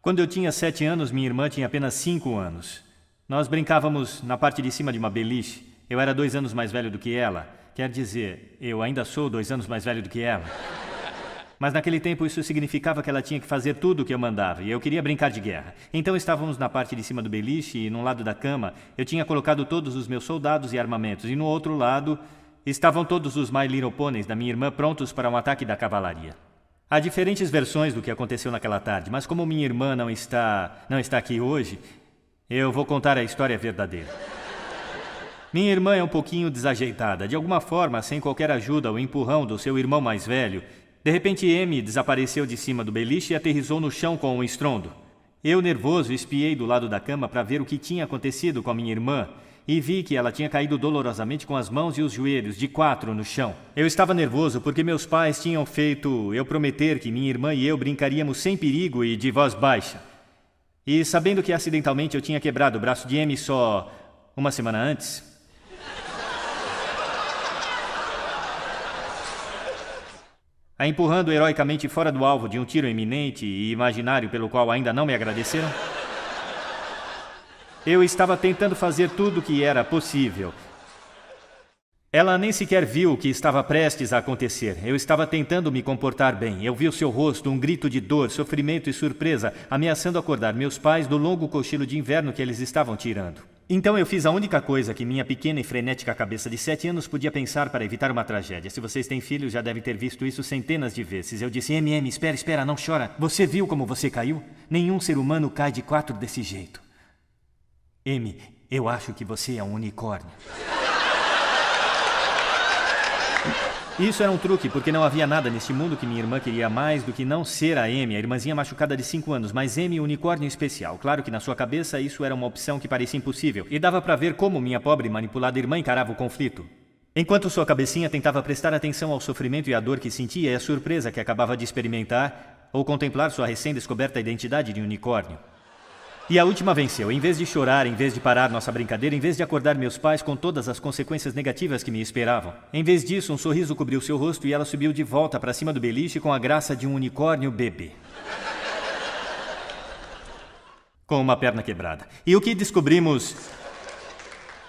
Quando eu tinha 7 anos, minha irmã tinha apenas 5 anos. Nós brincávamos na parte de cima de uma beliche. Eu era 2 anos mais velho do que ela. Quer dizer, eu ainda sou 2 anos mais velho do que ela. Mas naquele tempo isso significava que ela tinha que fazer tudo o que eu mandava, e eu queria brincar de guerra. Então estávamos na parte de cima do beliche e, num lado da cama, eu tinha colocado todos os meus soldados e armamentos, e no outro lado estavam todos os My Little Ponies da minha irmã prontos para um ataque da cavalaria. Há diferentes versões do que aconteceu naquela tarde, mas como minha irmã não está aqui hoje, eu vou contar a história verdadeira. Minha irmã é um pouquinho desajeitada. De alguma forma, sem qualquer ajuda ou empurrão do seu irmão mais velho, de repente Amy desapareceu de cima do beliche e aterrissou no chão com um estrondo. Eu, nervoso, espiei do lado da cama para ver o que tinha acontecido com a minha irmã e vi que ela tinha caído dolorosamente com as mãos e os joelhos, de 4 no chão. Eu estava nervoso porque meus pais tinham feito eu prometer que minha irmã e eu brincaríamos sem perigo e de voz baixa. E sabendo que acidentalmente eu tinha quebrado o braço de Amy só uma semana antes, a empurrando heroicamente fora do alvo de um tiro iminente e imaginário pelo qual ainda não me agradeceram, eu estava tentando fazer tudo o que era possível. Ela nem sequer viu o que estava prestes a acontecer. Eu estava tentando me comportar bem. Eu vi o seu rosto, um grito de dor, sofrimento e surpresa, ameaçando acordar meus pais do longo cochilo de inverno que eles estavam tirando. Então eu fiz a única coisa que minha pequena e frenética cabeça de 7 anos podia pensar para evitar uma tragédia. Se vocês têm filhos, já devem ter visto isso centenas de vezes. Eu disse, Amy, espera, não chora. Você viu como você caiu? Nenhum ser humano cai de 4 desse jeito. Amy, eu acho que você é um unicórnio. Isso era um truque, porque não havia nada neste mundo que minha irmã queria mais do que não ser a Amy, a irmãzinha machucada de 5 anos, mas Amy, unicórnio especial. Claro que na sua cabeça isso era uma opção que parecia impossível, e dava para ver como minha pobre e manipulada irmã encarava o conflito. Enquanto sua cabecinha tentava prestar atenção ao sofrimento e à dor que sentia e à surpresa que acabava de experimentar, ou contemplar sua recém-descoberta identidade de unicórnio. E a última venceu. Em vez de chorar, em vez de parar nossa brincadeira, em vez de acordar meus pais com todas as consequências negativas que me esperavam, em vez disso, um sorriso cobriu seu rosto e ela subiu de volta para cima do beliche com a graça de um unicórnio bebê. Com uma perna quebrada. E o que descobrimos...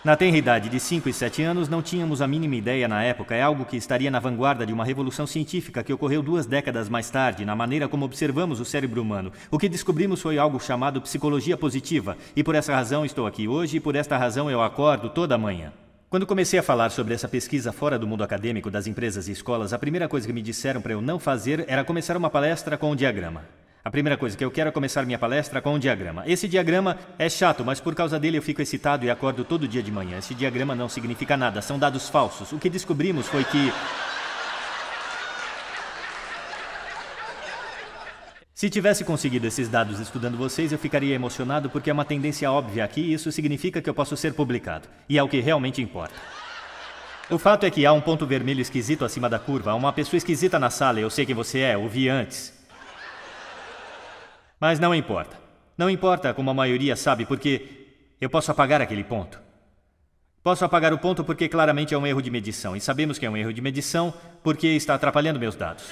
Na tenra idade de 5 e 7 anos, não tínhamos a mínima ideia na época. É algo que estaria na vanguarda de uma revolução científica que ocorreu 2 décadas mais tarde, na maneira como observamos o cérebro humano. O que descobrimos foi algo chamado psicologia positiva. E por essa razão estou aqui hoje e por esta razão eu acordo toda manhã. Quando comecei a falar sobre essa pesquisa fora do mundo acadêmico, das empresas e escolas, a primeira coisa que me disseram para eu não fazer era começar uma palestra com um diagrama. A primeira coisa que eu quero é começar minha palestra com um diagrama. Esse diagrama é chato, mas por causa dele eu fico excitado e acordo todo dia de manhã. Esse diagrama não significa nada, são dados falsos. O que descobrimos foi que... Se tivesse conseguido esses dados estudando vocês, eu ficaria emocionado porque é uma tendência óbvia aqui e isso significa que eu posso ser publicado. E é o que realmente importa. O fato é que há um ponto vermelho esquisito acima da curva. Há uma pessoa esquisita na sala, eu sei quem você é, ouvi antes. Mas não importa. Não importa como a maioria sabe, porque eu posso apagar aquele ponto. Posso apagar o ponto porque claramente é um erro de medição. E sabemos que é um erro de medição porque está atrapalhando meus dados.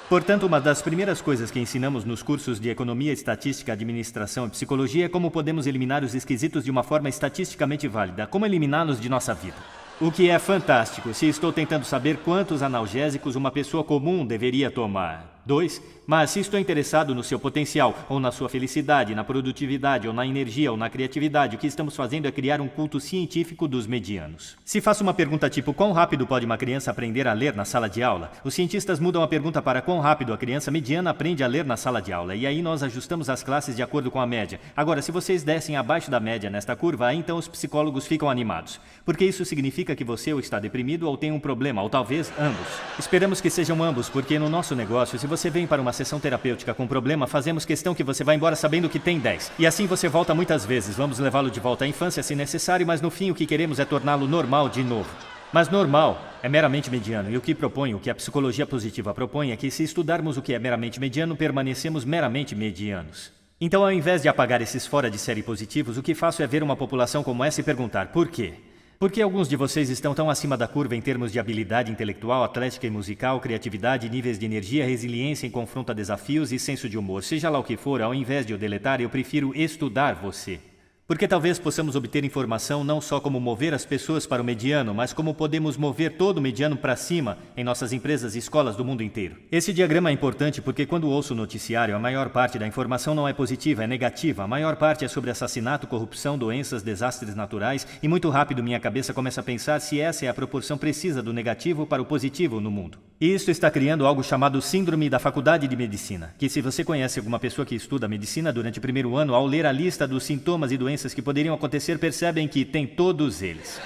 Portanto, uma das primeiras coisas que ensinamos nos cursos de economia, estatística, administração e psicologia é como podemos eliminar os esquisitos de uma forma estatisticamente válida. Como eliminá-los de nossa vida. O que é fantástico se estou tentando saber quantos analgésicos uma pessoa comum deveria tomar. 2. Mas se estou interessado no seu potencial, ou na sua felicidade, na produtividade, ou na energia, ou na criatividade, o que estamos fazendo é criar um culto científico dos medianos. Se faço uma pergunta tipo, quão rápido pode uma criança aprender a ler na sala de aula? Os cientistas mudam a pergunta para quão rápido a criança mediana aprende a ler na sala de aula, e aí nós ajustamos as classes de acordo com a média. Agora, se vocês descem abaixo da média nesta curva, aí então os psicólogos ficam animados. Porque isso significa que você ou está deprimido ou tem um problema, ou talvez ambos. Esperamos que sejam ambos, porque no nosso negócio, se você vem para uma sessão terapêutica com problema, fazemos questão que você vá embora sabendo que tem 10. E assim você volta muitas vezes. Vamos levá-lo de volta à infância se necessário, mas no fim o que queremos é torná-lo normal de novo. Mas normal é meramente mediano, e o que a psicologia positiva propõe é que se estudarmos o que é meramente mediano, permanecemos meramente medianos. Então, ao invés de apagar esses fora de série positivos, o que faço é ver uma população como essa e perguntar por quê? Por que alguns de vocês estão tão acima da curva em termos de habilidade intelectual, atlética e musical, criatividade, níveis de energia, resiliência em confronto a desafios e senso de humor? Seja lá o que for, ao invés de o deletar, eu prefiro estudar você. Porque talvez possamos obter informação não só como mover as pessoas para o mediano, mas como podemos mover todo o mediano para cima em nossas empresas e escolas do mundo inteiro. Esse diagrama é importante porque quando ouço o noticiário, a maior parte da informação não é positiva, é negativa. A maior parte é sobre assassinato, corrupção, doenças, desastres naturais e muito rápido minha cabeça começa a pensar se essa é a proporção precisa do negativo para o positivo no mundo. E isso está criando algo chamado Síndrome da Faculdade de Medicina, que se você conhece alguma pessoa que estuda medicina durante o primeiro ano, ao ler a lista dos sintomas e doenças que poderiam acontecer, percebem que tem todos eles.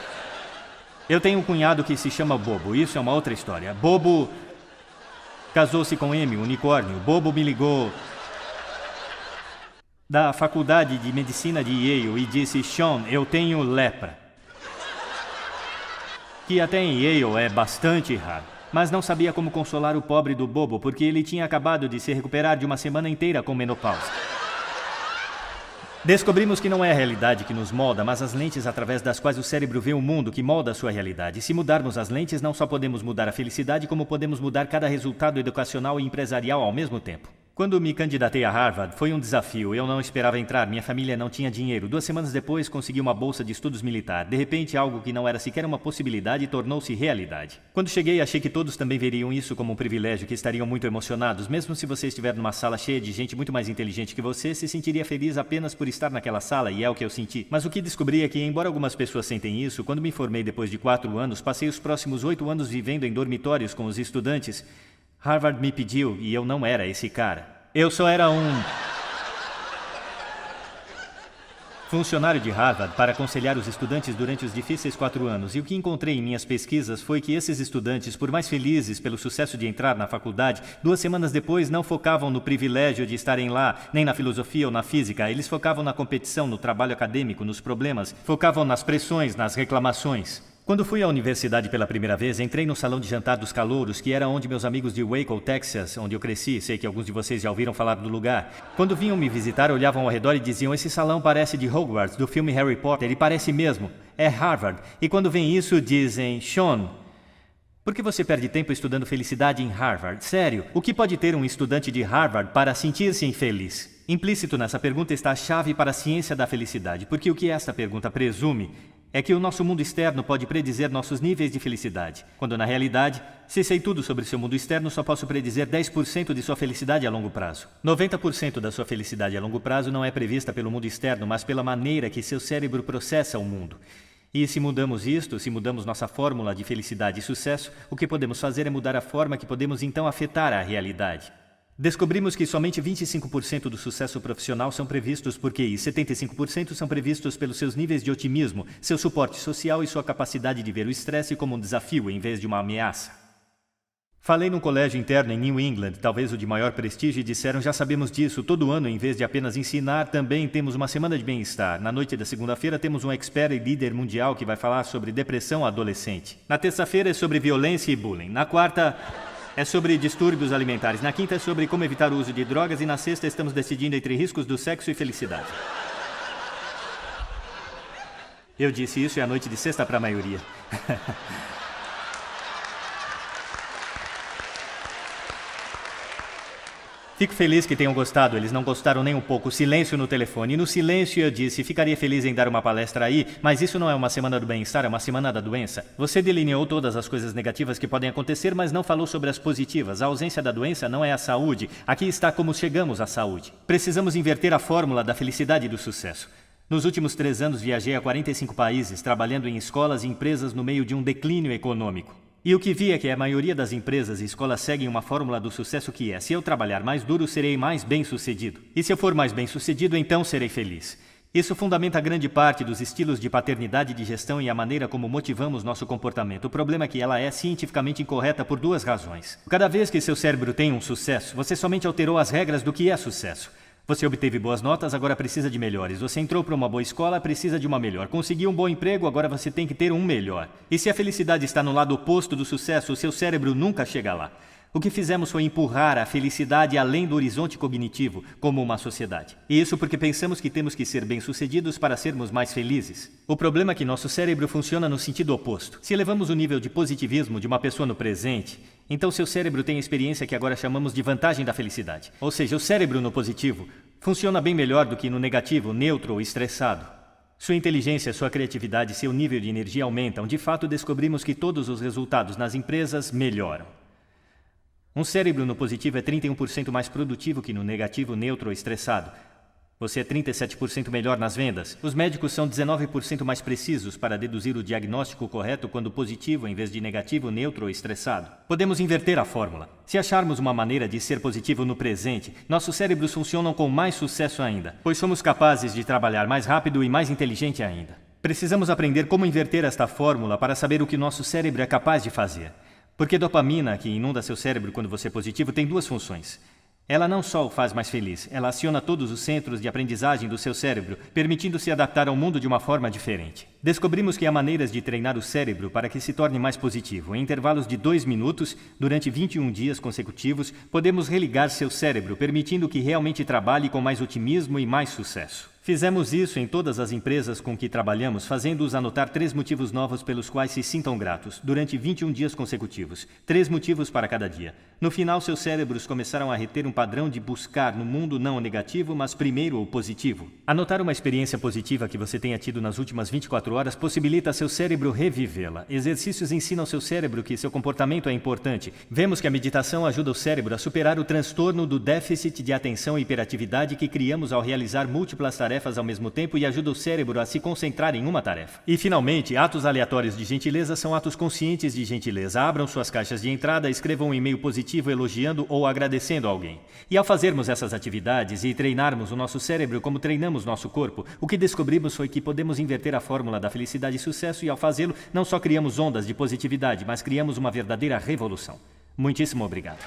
Eu tenho um cunhado que se chama Bobo, isso é uma outra história. Bobo casou-se com Amy, unicórnio. Bobo me ligou da faculdade de medicina de Yale e disse: Sean, eu tenho lepra. Que até em Yale é bastante raro. Mas não sabia como consolar o pobre do Bobo, porque ele tinha acabado de se recuperar de uma semana inteira com menopausa. Descobrimos que não é a realidade que nos molda, mas as lentes através das quais o cérebro vê o mundo que molda a sua realidade. Se mudarmos as lentes, não só podemos mudar a felicidade, como podemos mudar cada resultado educacional e empresarial ao mesmo tempo. Quando me candidatei a Harvard, foi um desafio. Eu não esperava entrar, minha família não tinha dinheiro. 2 semanas depois, consegui uma bolsa de estudos militar. De repente, algo que não era sequer uma possibilidade tornou-se realidade. Quando cheguei, achei que todos também veriam isso como um privilégio, que estariam muito emocionados. Mesmo se você estiver numa sala cheia de gente muito mais inteligente que você, se sentiria feliz apenas por estar naquela sala, e é o que eu senti. Mas o que descobri é que, embora algumas pessoas sentem isso, quando me formei depois de 4 anos, passei os próximos 8 anos vivendo em dormitórios com os estudantes. Harvard me pediu, e eu não era esse cara. Eu só era um funcionário de Harvard para aconselhar os estudantes durante os difíceis 4 anos. E o que encontrei em minhas pesquisas foi que esses estudantes, por mais felizes pelo sucesso de entrar na faculdade, 2 semanas depois não focavam no privilégio de estarem lá, nem na filosofia ou na física. Eles focavam na competição, no trabalho acadêmico, nos problemas, focavam nas pressões, nas reclamações. Quando fui à universidade pela primeira vez, entrei no salão de jantar dos calouros, que era onde meus amigos de Waco, Texas, onde eu cresci, sei que alguns de vocês já ouviram falar do lugar. Quando vinham me visitar, olhavam ao redor e diziam: esse salão parece de Hogwarts, do filme Harry Potter, e parece mesmo, é Harvard. E quando vem isso, dizem: Sean, por que você perde tempo estudando felicidade em Harvard? Sério, o que pode ter um estudante de Harvard para sentir-se infeliz? Implícito nessa pergunta está a chave para a ciência da felicidade, porque o que esta pergunta presume é que o nosso mundo externo pode predizer nossos níveis de felicidade, quando na realidade, se sei tudo sobre seu mundo externo, só posso predizer 10% de sua felicidade a longo prazo. 90% da sua felicidade a longo prazo não é prevista pelo mundo externo, mas pela maneira que seu cérebro processa o mundo. E se mudamos isto, se mudamos nossa fórmula de felicidade e sucesso, o que podemos fazer é mudar a forma que podemos então afetar a realidade. Descobrimos que somente 25% do sucesso profissional são previstos por QI, 75% são previstos pelos seus níveis de otimismo, seu suporte social e sua capacidade de ver o estresse como um desafio em vez de uma ameaça. Falei num colégio interno em New England, talvez o de maior prestígio, e disseram: já sabemos disso, todo ano, em vez de apenas ensinar, também temos uma semana de bem-estar. Na noite da segunda-feira temos um expert e líder mundial que vai falar sobre depressão adolescente. Na terça-feira é sobre violência e bullying. Na quarta é sobre distúrbios alimentares. Na quinta é sobre como evitar o uso de drogas. E na sexta estamos decidindo entre riscos do sexo e felicidade. Eu disse isso e a noite de sexta para a maioria. Fico feliz que tenham gostado, eles não gostaram nem um pouco. Silêncio no telefone. E no silêncio eu disse: ficaria feliz em dar uma palestra aí, mas isso não é uma semana do bem-estar, é uma semana da doença. Você delineou todas as coisas negativas que podem acontecer, mas não falou sobre as positivas. A ausência da doença não é a saúde. Aqui está como chegamos à saúde. Precisamos inverter a fórmula da felicidade e do sucesso. Nos últimos 3 anos viajei a 45 países, trabalhando em escolas e empresas no meio de um declínio econômico. E o que vi é que a maioria das empresas e escolas seguem uma fórmula do sucesso que é: se eu trabalhar mais duro, serei mais bem-sucedido. E se eu for mais bem-sucedido, então serei feliz. Isso fundamenta grande parte dos estilos de paternidade e de gestão e a maneira como motivamos nosso comportamento. O problema é que ela é cientificamente incorreta por 2 razões. Cada vez que seu cérebro tem um sucesso, você somente alterou as regras do que é sucesso. Você obteve boas notas, agora precisa de melhores. Você entrou para uma boa escola, precisa de uma melhor. Conseguiu um bom emprego, agora você tem que ter um melhor. E se a felicidade está no lado oposto do sucesso, o seu cérebro nunca chega lá. O que fizemos foi empurrar a felicidade além do horizonte cognitivo, como uma sociedade. E isso porque pensamos que temos que ser bem-sucedidos para sermos mais felizes. O problema é que nosso cérebro funciona no sentido oposto. Se elevamos o nível de positivismo de uma pessoa no presente, então seu cérebro tem a experiência que agora chamamos de vantagem da felicidade. Ou seja, o cérebro no positivo funciona bem melhor do que no negativo, neutro ou estressado. Sua inteligência, sua criatividade e seu nível de energia aumentam. De fato, descobrimos que todos os resultados nas empresas melhoram. Um cérebro no positivo é 31% mais produtivo que no negativo, neutro ou estressado. Você é 37% melhor nas vendas. Os médicos são 19% mais precisos para deduzir o diagnóstico correto quando positivo em vez de negativo, neutro ou estressado. Podemos inverter a fórmula. Se acharmos uma maneira de ser positivo no presente, nossos cérebros funcionam com mais sucesso ainda, pois somos capazes de trabalhar mais rápido e mais inteligente ainda. Precisamos aprender como inverter esta fórmula para saber o que nosso cérebro é capaz de fazer. Porque dopamina, que inunda seu cérebro quando você é positivo, tem duas funções. Ela não só o faz mais feliz, ela aciona todos os centros de aprendizagem do seu cérebro, permitindo-se adaptar ao mundo de uma forma diferente. Descobrimos que há maneiras de treinar o cérebro para que se torne mais positivo. Em intervalos de 2 minutos, durante 21 dias consecutivos, podemos religar seu cérebro, permitindo que realmente trabalhe com mais otimismo e mais sucesso. Fizemos isso em todas as empresas com que trabalhamos, fazendo-os anotar 3 motivos novos pelos quais se sintam gratos, durante 21 dias consecutivos. 3 motivos para cada dia. No final, seus cérebros começaram a reter um padrão de buscar no mundo não o negativo, mas primeiro o positivo. Anotar uma experiência positiva que você tenha tido nas últimas 24 horas possibilita seu cérebro revivê-la. Exercícios ensinam seu cérebro que seu comportamento é importante. Vemos que a meditação ajuda o cérebro a superar o transtorno do déficit de atenção e hiperatividade que criamos ao realizar múltiplas tarefas ao mesmo tempo e ajuda o cérebro a se concentrar em uma tarefa. E, finalmente, atos aleatórios de gentileza são atos conscientes de gentileza. Abram suas caixas de entrada, escrevam um e-mail positivo elogiando ou agradecendo alguém. E ao fazermos essas atividades e treinarmos o nosso cérebro como treinamos nosso corpo, o que descobrimos foi que podemos inverter a fórmula da felicidade e sucesso e, ao fazê-lo, não só criamos ondas de positividade, mas criamos uma verdadeira revolução. Muitíssimo obrigado.